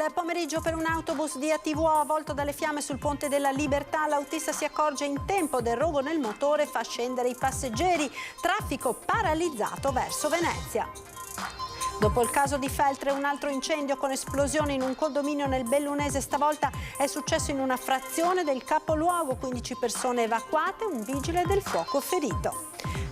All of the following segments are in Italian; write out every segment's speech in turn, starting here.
Nel pomeriggio per un autobus di ATVO avvolto dalle fiamme sul Ponte della Libertà, l'autista si accorge in tempo del rogo nel motore e fa scendere i passeggeri. Traffico paralizzato verso Venezia. Dopo il caso di Feltre, un altro incendio con esplosione in un condominio nel Bellunese. Stavolta è successo in una frazione del capoluogo, 15 persone evacuate, un vigile del fuoco ferito.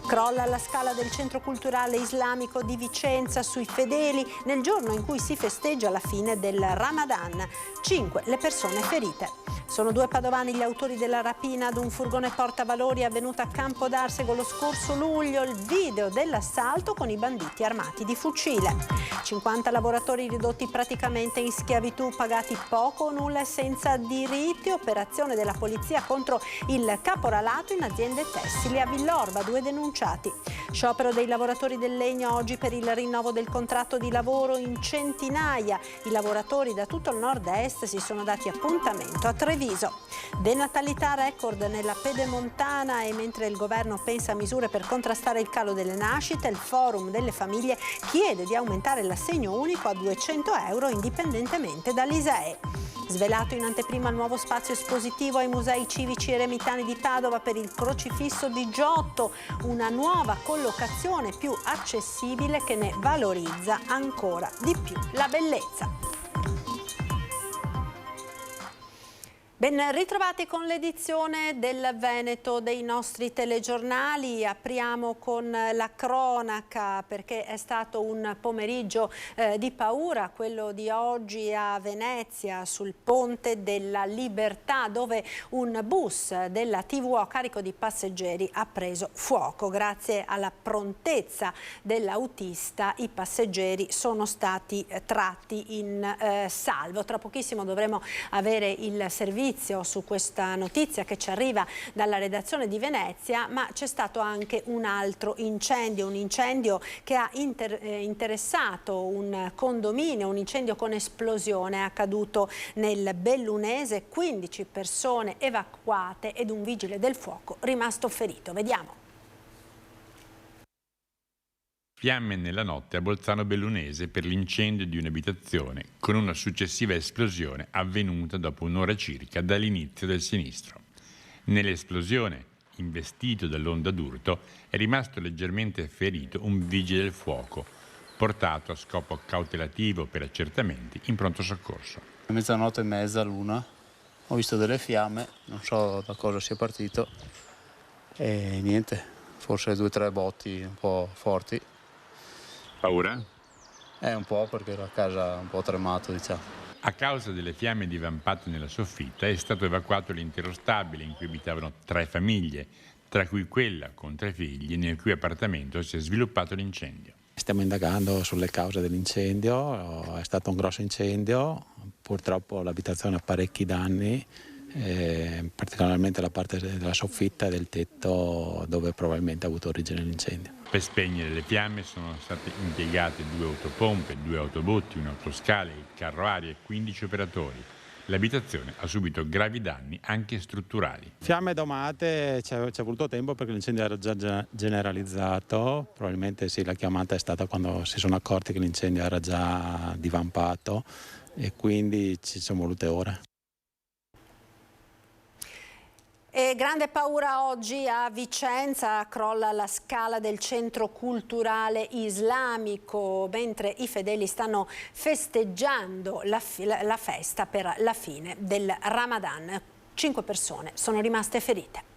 Crolla la scala del Centro Culturale Islamico di Vicenza sui fedeli nel giorno in cui si festeggia la fine del Ramadan. 5 le persone ferite. Sono 2 padovani gli autori della rapina ad un furgone portavalori avvenuta a Campo d'Arsego lo scorso luglio. Il video dell'assalto con i banditi armati di fucile. 50 lavoratori ridotti praticamente in schiavitù, pagati poco o nulla e senza diritti. Operazione della polizia contro il caporalato in aziende tessili a Villorba, 2 denunciati. Sciopero dei lavoratori del legno oggi per il rinnovo del contratto di lavoro in centinaia. I lavoratori da tutto il nord-est si sono dati appuntamento a Treviso. Denatalità record nella Pedemontana e mentre il governo pensa a misure per contrastare il calo delle nascite, il Forum delle Famiglie chiede di aumentare l'assegno unico a 200 euro indipendentemente dall'ISEE. Svelato in anteprima il nuovo spazio espositivo ai musei civici eremitani di Padova per il crocifisso di Giotto, una nuova collocazione più accessibile che ne valorizza ancora di più la bellezza. Ben ritrovati con l'edizione del Veneto dei nostri telegiornali. Apriamo con la cronaca perché è stato un pomeriggio di paura, quello di oggi a Venezia sul Ponte della Libertà, dove un bus della TVO a carico di passeggeri ha preso fuoco. Grazie alla prontezza dell'autista i passeggeri sono stati tratti in salvo. Tra pochissimo dovremo avere il servizio su questa notizia che ci arriva dalla redazione di Venezia, ma c'è stato anche un altro incendio, che ha interessato un condominio, un incendio con esplosione accaduto nel Bellunese, 15 persone evacuate ed un vigile del fuoco rimasto ferito. Vediamo. Fiamme nella notte a Bolzano Bellunese per l'incendio di un'abitazione con una successiva esplosione avvenuta dopo un'ora circa dall'inizio del sinistro. Nell'esplosione, investito dall'onda d'urto, è rimasto leggermente ferito un vigile del fuoco, portato a scopo cautelativo per accertamenti in pronto soccorso. A mezzanotte e mezza, l'una, ho visto delle fiamme, non so da cosa sia partito e niente, forse 2 o 3 botti un po' forti. Paura? Un po' perché la casa è un po' tremato, diciamo. A causa delle fiamme divampate nella soffitta è stato evacuato l'intero stabile in cui abitavano 3 famiglie, tra cui quella con 3 figli nel cui appartamento si è sviluppato l'incendio. Stiamo indagando sulle cause dell'incendio, è stato un grosso incendio, purtroppo l'abitazione ha parecchi danni, particolarmente la parte della soffitta e del tetto dove probabilmente ha avuto origine l'incendio. Per spegnere le fiamme sono state impiegate 2 autopompe, 2 autobotti, un'autoscala, il carro aria e 15 operatori. L'abitazione ha subito gravi danni anche strutturali. Fiamme domate, ci è voluto tempo perché l'incendio era già generalizzato, probabilmente sì, la chiamata è stata quando si sono accorti che l'incendio era già divampato e quindi ci sono volute ore. E grande paura oggi a Vicenza, crolla la scala del Centro Culturale Islamico mentre i fedeli stanno festeggiando la festa per la fine del Ramadan. 5 persone sono rimaste ferite.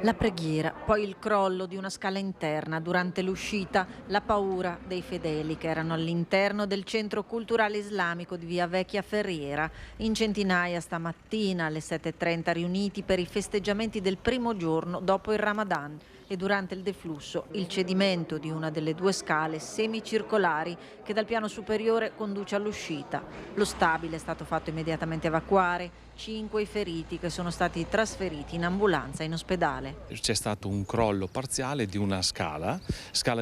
La preghiera, poi il crollo di una scala interna durante l'uscita, la paura dei fedeli che erano all'interno del Centro Culturale Islamico di via Vecchia Ferriera. In centinaia stamattina alle 7:30 riuniti per i festeggiamenti del primo giorno dopo il Ramadan e durante il deflusso il cedimento di una delle 2 scale semicircolari che dal piano superiore conduce all'uscita. Lo stabile è stato fatto immediatamente evacuare, 5 i feriti che sono stati trasferiti in ambulanza in ospedale. C'è stato un crollo parziale di una scala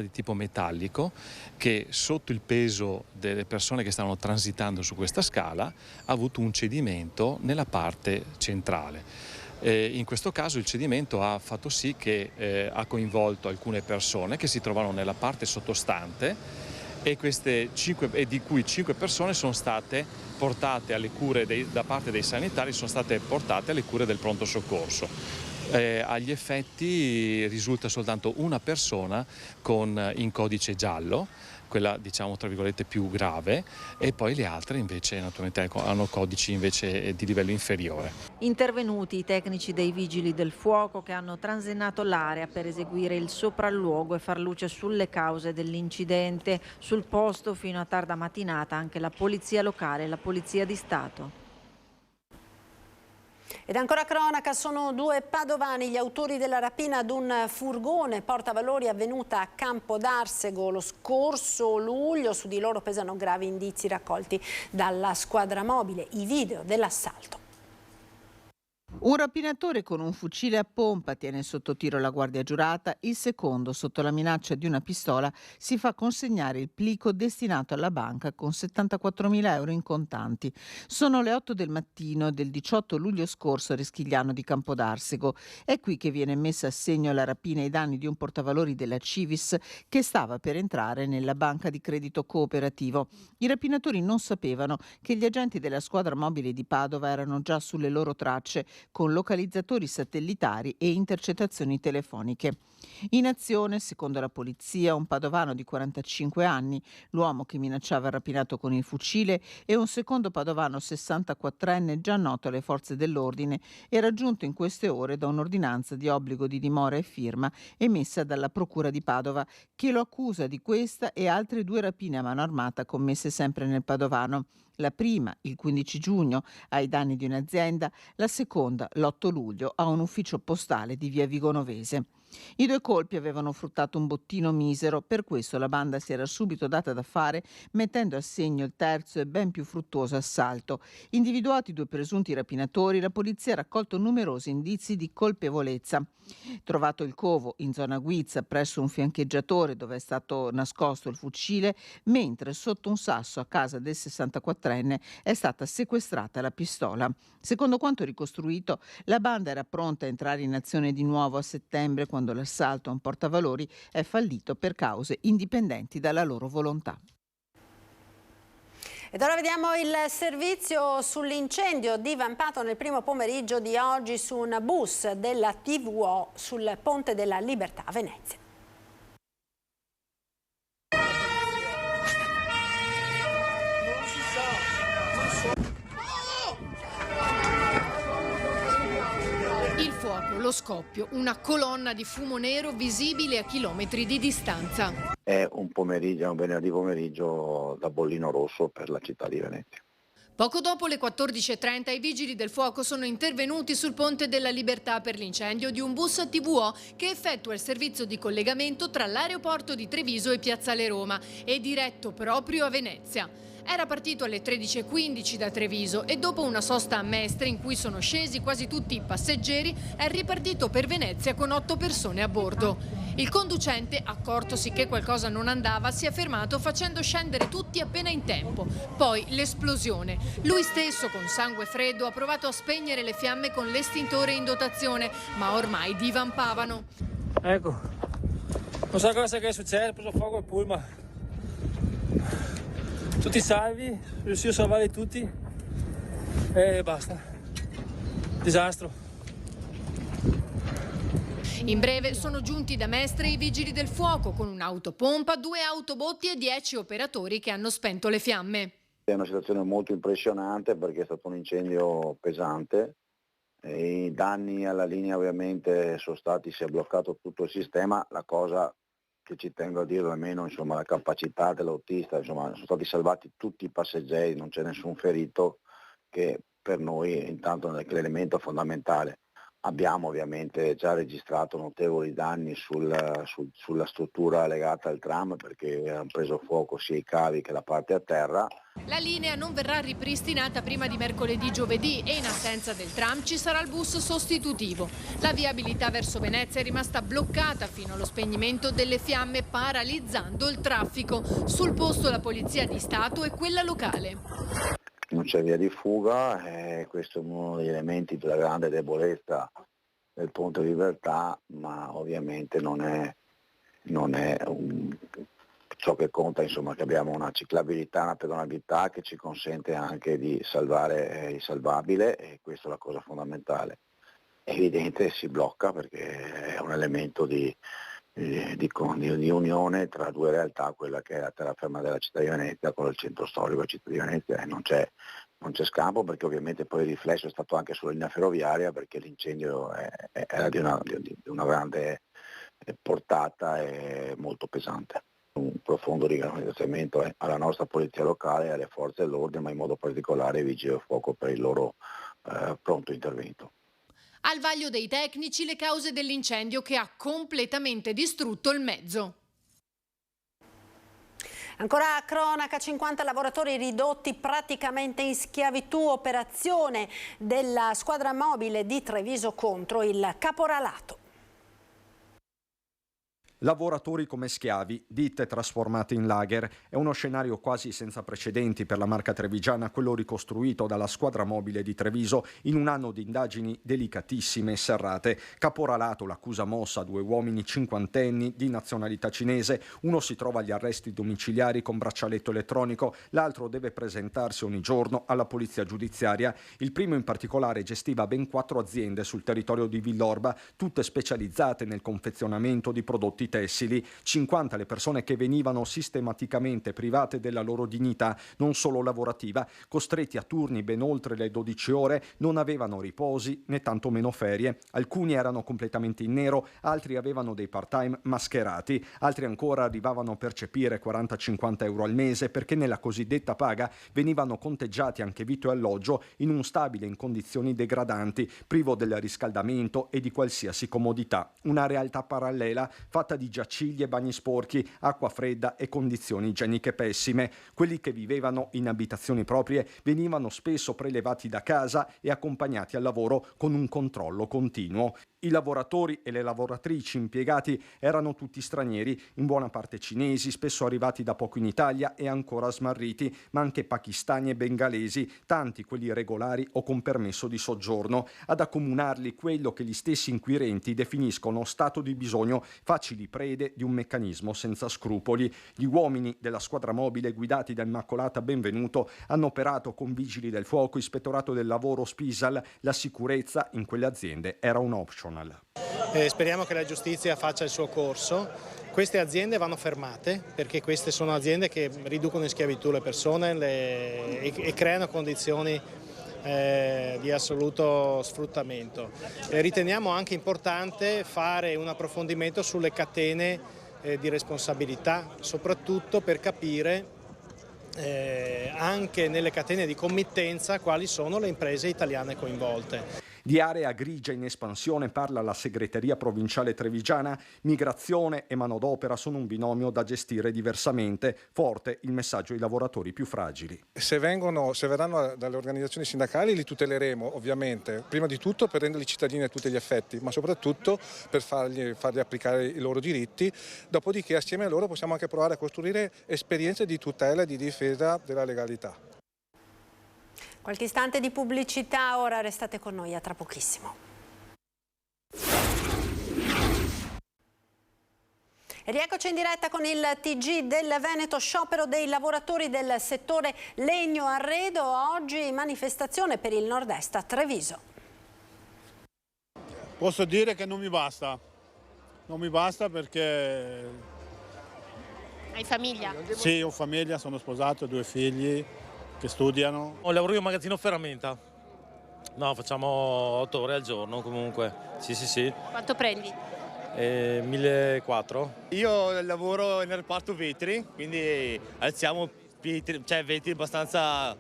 di tipo metallico che sotto il peso delle persone che stavano transitando su questa scala ha avuto un cedimento nella parte centrale. In questo caso il cedimento ha fatto sì che ha coinvolto alcune persone che si trovano nella parte sottostante e di cui 5 persone sono state portate alle cure da parte dei sanitari, sono state portate alle cure del pronto soccorso. Agli effetti risulta soltanto una persona in codice giallo, quella diciamo tra virgolette più grave, e poi le altre invece naturalmente hanno codici invece di livello inferiore. Intervenuti i tecnici dei vigili del fuoco che hanno transinato l'area per eseguire il sopralluogo e far luce sulle cause dell'incidente. Sul posto fino a tarda mattinata anche la polizia locale e la polizia di Stato. Ed ancora cronaca, sono 2 padovani gli autori della rapina ad un furgone portavalori avvenuta a Campodarsego lo scorso luglio. Su di loro pesano gravi indizi raccolti dalla squadra mobile, i video dell'assalto. Un rapinatore con un fucile a pompa tiene sotto tiro la guardia giurata, il secondo, sotto la minaccia di una pistola, si fa consegnare il plico destinato alla banca con 74.000 euro in contanti. Sono le 8 del mattino del 18 luglio scorso a Reschigliano di Campodarsego. È qui che viene messa a segno la rapina ai danni di un portavalori della Civis che stava per entrare nella banca di credito cooperativo. I rapinatori non sapevano che gli agenti della squadra mobile di Padova erano già sulle loro tracce, con localizzatori satellitari e intercettazioni telefoniche. In azione, secondo la polizia, un padovano di 45 anni, l'uomo che minacciava il rapinato con il fucile, e un secondo padovano 64enne già noto alle forze dell'ordine e raggiunto in queste ore da un'ordinanza di obbligo di dimora e firma emessa dalla Procura di Padova, che lo accusa di questa e altre 2 rapine a mano armata commesse sempre nel padovano. La prima, il 15 giugno, ai danni di un'azienda, la seconda, l'8 luglio, a un ufficio postale di via Vigonovese. I 2 colpi avevano fruttato un bottino misero, per questo la banda si era subito data da fare, mettendo a segno il terzo e ben più fruttuoso assalto. Individuati 2 presunti rapinatori, la polizia ha raccolto numerosi indizi di colpevolezza. Trovato il covo in zona Guizza presso un fiancheggiatore dove è stato nascosto il fucile, mentre sotto un sasso a casa del 64enne è stata sequestrata la pistola. Secondo quanto ricostruito, la banda era pronta a entrare in azione di nuovo a settembre, quando l'assalto a un portavalori è fallito per cause indipendenti dalla loro volontà. Ed ora vediamo il servizio sull'incendio divampato nel primo pomeriggio di oggi su un bus della TVO sul Ponte della Libertà a Venezia. Il fuoco, lo scoppio, una colonna di fumo nero visibile a chilometri di distanza. È un venerdì pomeriggio da bollino rosso per la città di Venezia. Poco dopo le 14:30 i vigili del fuoco sono intervenuti sul Ponte della Libertà per l'incendio di un bus TVO che effettua il servizio di collegamento tra l'aeroporto di Treviso e Piazzale Roma e diretto proprio a Venezia. Era partito alle 13:15 da Treviso e dopo una sosta a Mestre in cui sono scesi quasi tutti i passeggeri è ripartito per Venezia con 8 persone a bordo. Il conducente, accortosi che qualcosa non andava, si è fermato facendo scendere tutti appena in tempo. Poi l'esplosione. Lui stesso, con sangue freddo, ha provato a spegnere le fiamme con l'estintore in dotazione, ma ormai divampavano. Ecco, non so cosa che è successo, ha preso fuoco il pullman. Tutti salvi, riuscito a salvare tutti e basta. Disastro. In breve sono giunti da Mestre i vigili del fuoco con un'autopompa, 2 autobotti e 10 operatori che hanno spento le fiamme. È una situazione molto impressionante perché è stato un incendio pesante. E i danni alla linea ovviamente sono stati, si è bloccato tutto il sistema. La cosa che ci tengo a dire almeno, insomma, la capacità dell'autista, insomma, sono stati salvati tutti i passeggeri, non c'è nessun ferito, che per noi intanto è l'elemento fondamentale. Abbiamo ovviamente già registrato notevoli danni sulla struttura legata al tram perché hanno preso fuoco sia i cavi che la parte a terra. La linea non verrà ripristinata prima di mercoledì-giovedì e in assenza del tram ci sarà il bus sostitutivo. La viabilità verso Venezia è rimasta bloccata fino allo spegnimento delle fiamme, paralizzando il traffico. Sul posto la Polizia di Stato e quella locale. Non c'è via di fuga, questo è uno degli elementi della grande debolezza del Ponte Libertà, ma ovviamente non è ciò che conta insomma che abbiamo una ciclabilità, una pedonabilità che ci consente anche di salvare il salvabile, e questa è la cosa fondamentale. È evidente, si blocca perché è un elemento di unione tra due realtà, quella che è la terraferma della città di Venezia con il centro storico della città di Venezia, e non c'è scampo, perché ovviamente poi il riflesso è stato anche sulla linea ferroviaria, perché l'incendio era di una grande portata e molto pesante. Un profondo ringraziamento alla nostra polizia locale e alle forze dell'ordine, ma in modo particolare ai vigili del fuoco per il loro pronto intervento. Al vaglio dei tecnici le cause dell'incendio che ha completamente distrutto il mezzo. Ancora a cronaca, 50 lavoratori ridotti praticamente in schiavitù, operazione della squadra mobile di Treviso contro il caporalato. Lavoratori come schiavi, ditte trasformate in lager. È uno scenario quasi senza precedenti per la marca trevigiana, quello ricostruito dalla squadra mobile di Treviso in un anno di indagini delicatissime e serrate. Caporalato, l'accusa mossa a 2 uomini cinquantenni di nazionalità cinese. Uno si trova agli arresti domiciliari con braccialetto elettronico, l'altro deve presentarsi ogni giorno alla polizia giudiziaria. Il primo in particolare gestiva ben 4 aziende sul territorio di Villorba, tutte specializzate nel confezionamento di prodotti tessili. 50 le persone che venivano sistematicamente private della loro dignità, non solo lavorativa, costretti a turni ben oltre le 12 ore, non avevano riposi né tantomeno ferie. Alcuni erano completamente in nero, altri avevano dei part-time mascherati, altri ancora arrivavano a percepire 40-50 euro al mese, perché nella cosiddetta paga venivano conteggiati anche vitto e alloggio in un stabile in condizioni degradanti, privo del riscaldamento e di qualsiasi comodità. Una realtà parallela fatta di giacigli e bagni sporchi, acqua fredda e condizioni igieniche pessime. Quelli che vivevano in abitazioni proprie venivano spesso prelevati da casa e accompagnati al lavoro con un controllo continuo. I lavoratori e le lavoratrici impiegati erano tutti stranieri, in buona parte cinesi, spesso arrivati da poco in Italia e ancora smarriti, ma anche pakistani e bengalesi, tanti quelli regolari o con permesso di soggiorno. Ad accomunarli quello che gli stessi inquirenti definiscono stato di bisogno, facili prede di un meccanismo senza scrupoli. Gli uomini della squadra mobile guidati da Immacolata Benvenuto hanno operato con vigili del fuoco, ispettorato del lavoro, Spisal. La sicurezza in quelle aziende era un optional. Speriamo che la giustizia faccia il suo corso. Queste aziende vanno fermate, perché queste sono aziende che riducono in schiavitù le persone e creano condizioni di assoluto sfruttamento. Riteniamo anche importante fare un approfondimento sulle catene di responsabilità, soprattutto per capire anche nelle catene di committenza quali sono le imprese italiane coinvolte. Di area grigia in espansione parla la segreteria provinciale trevigiana. Migrazione e manodopera sono un binomio da gestire diversamente. Forte il messaggio ai lavoratori più fragili. Se verranno dalle organizzazioni sindacali li tuteleremo, ovviamente, prima di tutto per renderli cittadini a tutti gli effetti, ma soprattutto per fargli applicare i loro diritti. Dopodiché assieme a loro possiamo anche provare a costruire esperienze di tutela e di difesa della legalità. Qualche istante di pubblicità, ora restate con noi, a tra pochissimo. E rieccoci in diretta con il TG del Veneto, sciopero dei lavoratori del settore legno arredo, oggi manifestazione per il nord-est a Treviso. Posso dire che non mi basta perché... Hai famiglia? Sì, ho famiglia, sono sposato, 2 figli che studiano. Lavoro io in magazzino ferramenta. No, facciamo 8 ore al giorno comunque. Sì. Quanto prendi? 1.400. Io lavoro nel reparto vetri, quindi alziamo vetri abbastanza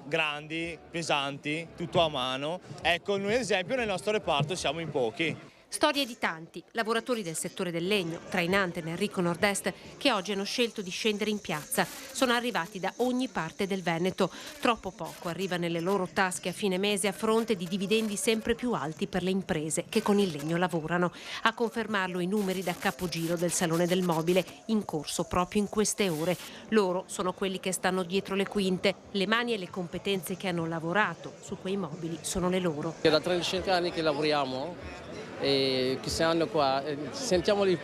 grandi, pesanti, tutto a mano. Ecco, noi ad esempio nel nostro reparto siamo in pochi. Storie di tanti, lavoratori del settore del legno, trainante nel ricco nord-est, che oggi hanno scelto di scendere in piazza. Sono arrivati da ogni parte del Veneto. Troppo poco arriva nelle loro tasche a fine mese a fronte di dividendi sempre più alti per le imprese che con il legno lavorano. A confermarlo i numeri da capogiro del Salone del Mobile, in corso proprio in queste ore. Loro sono quelli che stanno dietro le quinte. Le mani e le competenze che hanno lavorato su quei mobili sono le loro. È da 35 anni che lavoriamo e che siamo qua, sentiamo il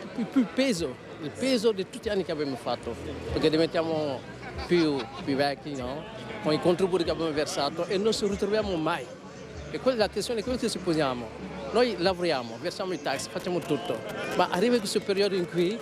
peso il peso di tutti gli anni che abbiamo fatto, perché diventiamo più vecchi, no? Con i contributi che abbiamo versato e non ci ritroviamo mai. E quella è la questione che ci posiamo. Noi lavoriamo, versiamo i tax, facciamo tutto, ma arriva questo periodo in cui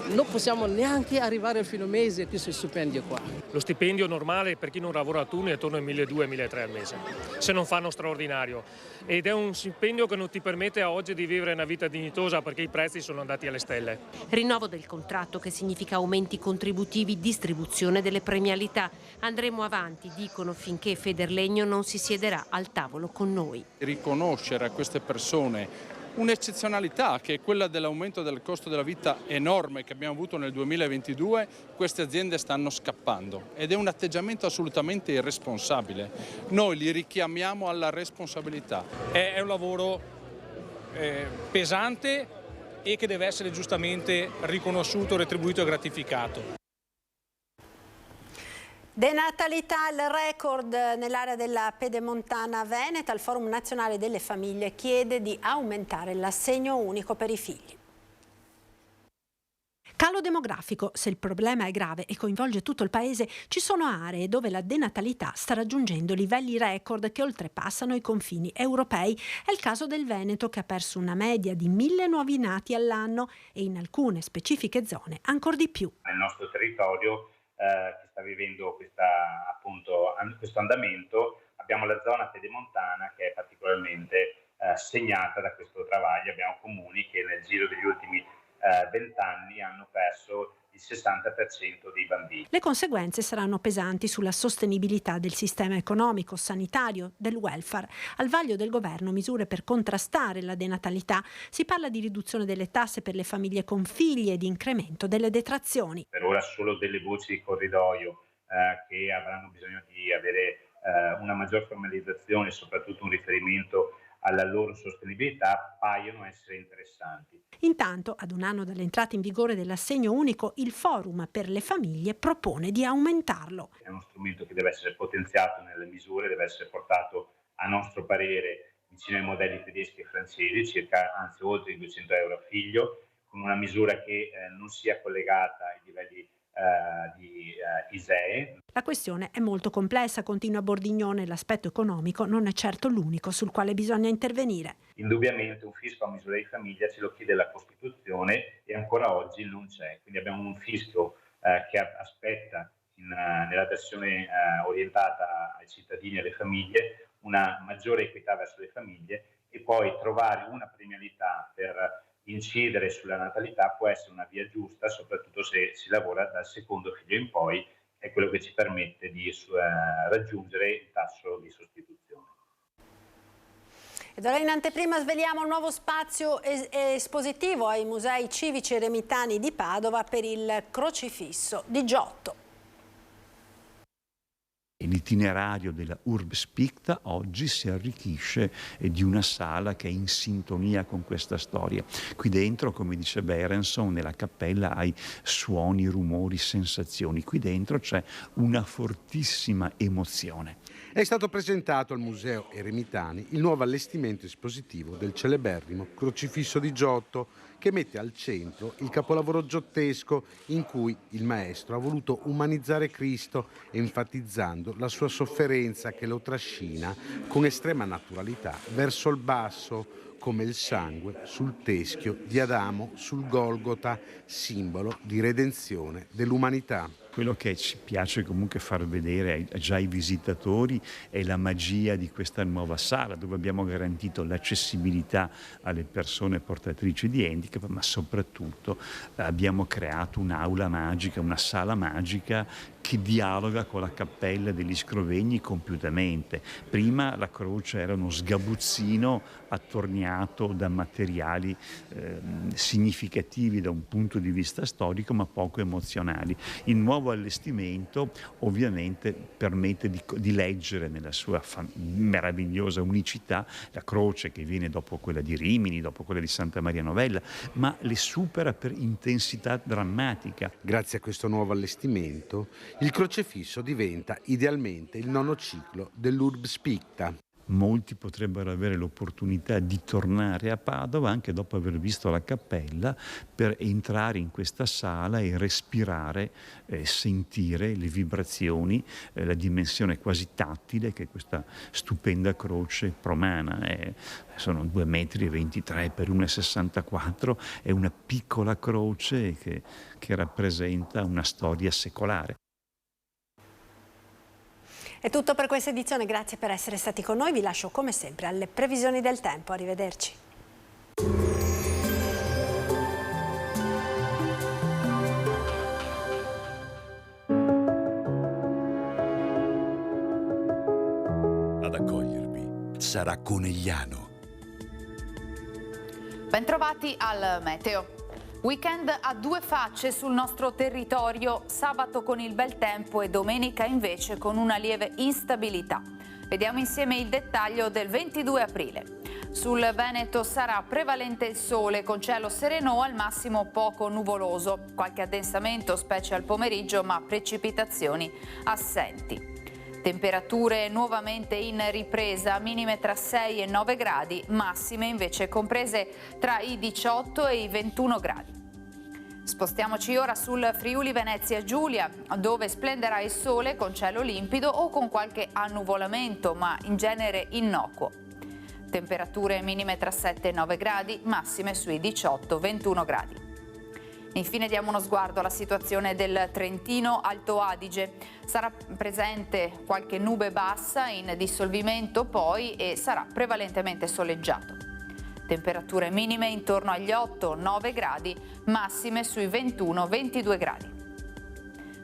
non possiamo neanche arrivare a fine mese a questo stipendio qua. Lo stipendio normale per chi non lavora a turno è attorno ai 1.200-1.300 al mese, se non fanno straordinario. Ed è un stipendio che non ti permette a oggi di vivere una vita dignitosa perché i prezzi sono andati alle stelle. Rinnovo del contratto che significa aumenti contributivi, distribuzione delle premialità. Andremo avanti, dicono, finché Federlegno non si siederà al tavolo con noi. Riconoscere a queste persone un'eccezionalità che è quella dell'aumento del costo della vita enorme che abbiamo avuto nel 2022, queste aziende stanno scappando ed è un atteggiamento assolutamente irresponsabile. Noi li richiamiamo alla responsabilità. È un lavoro pesante e che deve essere giustamente riconosciuto, retribuito e gratificato. Denatalità, il record nell'area della Pedemontana Veneta. Il Forum Nazionale delle Famiglie chiede di aumentare l'assegno unico per i figli. Calo demografico. Se il problema è grave e coinvolge tutto il paese, ci sono aree dove la denatalità sta raggiungendo livelli record che oltrepassano i confini europei. È il caso del Veneto, che ha perso una media di 1.000 nuovi nati all'anno e in alcune specifiche zone ancora di più. Nel nostro territorio che sta vivendo questo andamento, abbiamo la zona pedemontana che è particolarmente segnata da questo travaglio. Abbiamo comuni che nel giro degli ultimi 20 anni hanno perso il 60% dei bambini. Le conseguenze saranno pesanti sulla sostenibilità del sistema economico, sanitario, del welfare. Al vaglio del governo misure per contrastare la denatalità. Si parla di riduzione delle tasse per le famiglie con figli e di incremento delle detrazioni. Per ora solo delle voci di corridoio che avranno bisogno di avere una maggior formalizzazione e soprattutto un riferimento alla loro sostenibilità paiono essere interessanti. Intanto, ad un anno dall'entrata in vigore dell'assegno unico, il Forum per le famiglie propone di aumentarlo. È uno strumento che deve essere potenziato nelle misure, deve essere portato, a nostro parere, vicino ai modelli tedeschi e francesi, anzi oltre i 200 euro a figlio, con una misura che non sia collegata ai livelli di ISEE. La questione è molto complessa, continua Bordignone. L'aspetto economico non è certo l'unico sul quale bisogna intervenire. Indubbiamente un fisco a misura di famiglia ce lo chiede la Costituzione e ancora oggi non c'è. Quindi abbiamo un fisco che aspetta nella versione orientata ai cittadini e alle famiglie una maggiore equità verso le famiglie, e poi trovare una premialità per incidere sulla natalità può essere una via giusta, soprattutto se si lavora dal secondo figlio in poi, è quello che ci permette di raggiungere il tasso di sostituzione. Ed ora in anteprima sveliamo il nuovo spazio espositivo ai musei civici eremitani di Padova per il crocifisso di Giotto. L'itinerario della Urbs Picta oggi si arricchisce di una sala che è in sintonia con questa storia. Qui dentro, come dice Berenson, nella cappella hai suoni, rumori, sensazioni. Qui dentro c'è una fortissima emozione. È stato presentato al Museo Eremitani il nuovo allestimento espositivo del celeberrimo Crocifisso di Giotto, che mette al centro il capolavoro giottesco in cui il maestro ha voluto umanizzare Cristo, enfatizzando la sua sofferenza che lo trascina con estrema naturalità verso il basso, come il sangue sul teschio di Adamo sul Golgota, simbolo di redenzione dell'umanità. Quello che ci piace comunque far vedere già ai visitatori è la magia di questa nuova sala, dove abbiamo garantito l'accessibilità alle persone portatrici di handicap, ma soprattutto abbiamo creato un'aula magica, una sala magica che dialoga con la cappella degli Scrovegni compiutamente. Prima la croce era uno sgabuzzino attorniato da materiali significativi da un punto di vista storico, ma poco emozionali. Il nuovo allestimento ovviamente permette di leggere nella sua meravigliosa unicità la croce che viene dopo quella di Rimini, dopo quella di Santa Maria Novella, ma le supera per intensità drammatica. Grazie a questo nuovo allestimento, il crocefisso diventa idealmente il nono ciclo dell'Urbs Picta. molti potrebbero avere l'opportunità di tornare a Padova anche dopo aver visto la cappella, per entrare in questa sala e respirare, sentire le vibrazioni, la dimensione quasi tattile che questa stupenda croce promana. Sono 2,23 metri per 1,64 m, è una piccola croce che rappresenta una storia secolare. È tutto per questa edizione, grazie per essere stati con noi, vi lascio come sempre alle previsioni del tempo, arrivederci. Ad accogliervi sarà Conegliano. Bentrovati al meteo. Weekend a due facce sul nostro territorio, sabato con il bel tempo e domenica invece con una lieve instabilità. Vediamo insieme il dettaglio del 22 aprile. Sul Veneto sarà prevalente il sole con cielo sereno o al massimo poco nuvoloso, qualche addensamento specie al pomeriggio ma precipitazioni assenti. Temperature nuovamente in ripresa, minime tra 6 e 9 gradi, massime invece comprese tra i 18 e i 21 gradi. Spostiamoci ora sul Friuli Venezia Giulia, dove splenderà il sole con cielo limpido o con qualche annuvolamento, ma in genere innocuo. Temperature minime tra 7 e 9 gradi, massime sui 18-21 gradi. Infine diamo uno sguardo alla situazione del Trentino Alto Adige. Sarà presente qualche nube bassa in dissolvimento poi e sarà prevalentemente soleggiato. Temperature minime intorno agli 8-9 gradi, massime sui 21-22 gradi.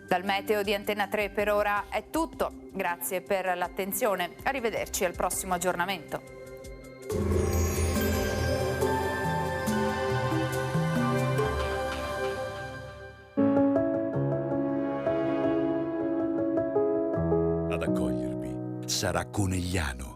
Dal meteo di Antenna 3 per ora è tutto. Grazie per l'attenzione. Arrivederci al prossimo aggiornamento. Ad accogliervi sarà Conegliano.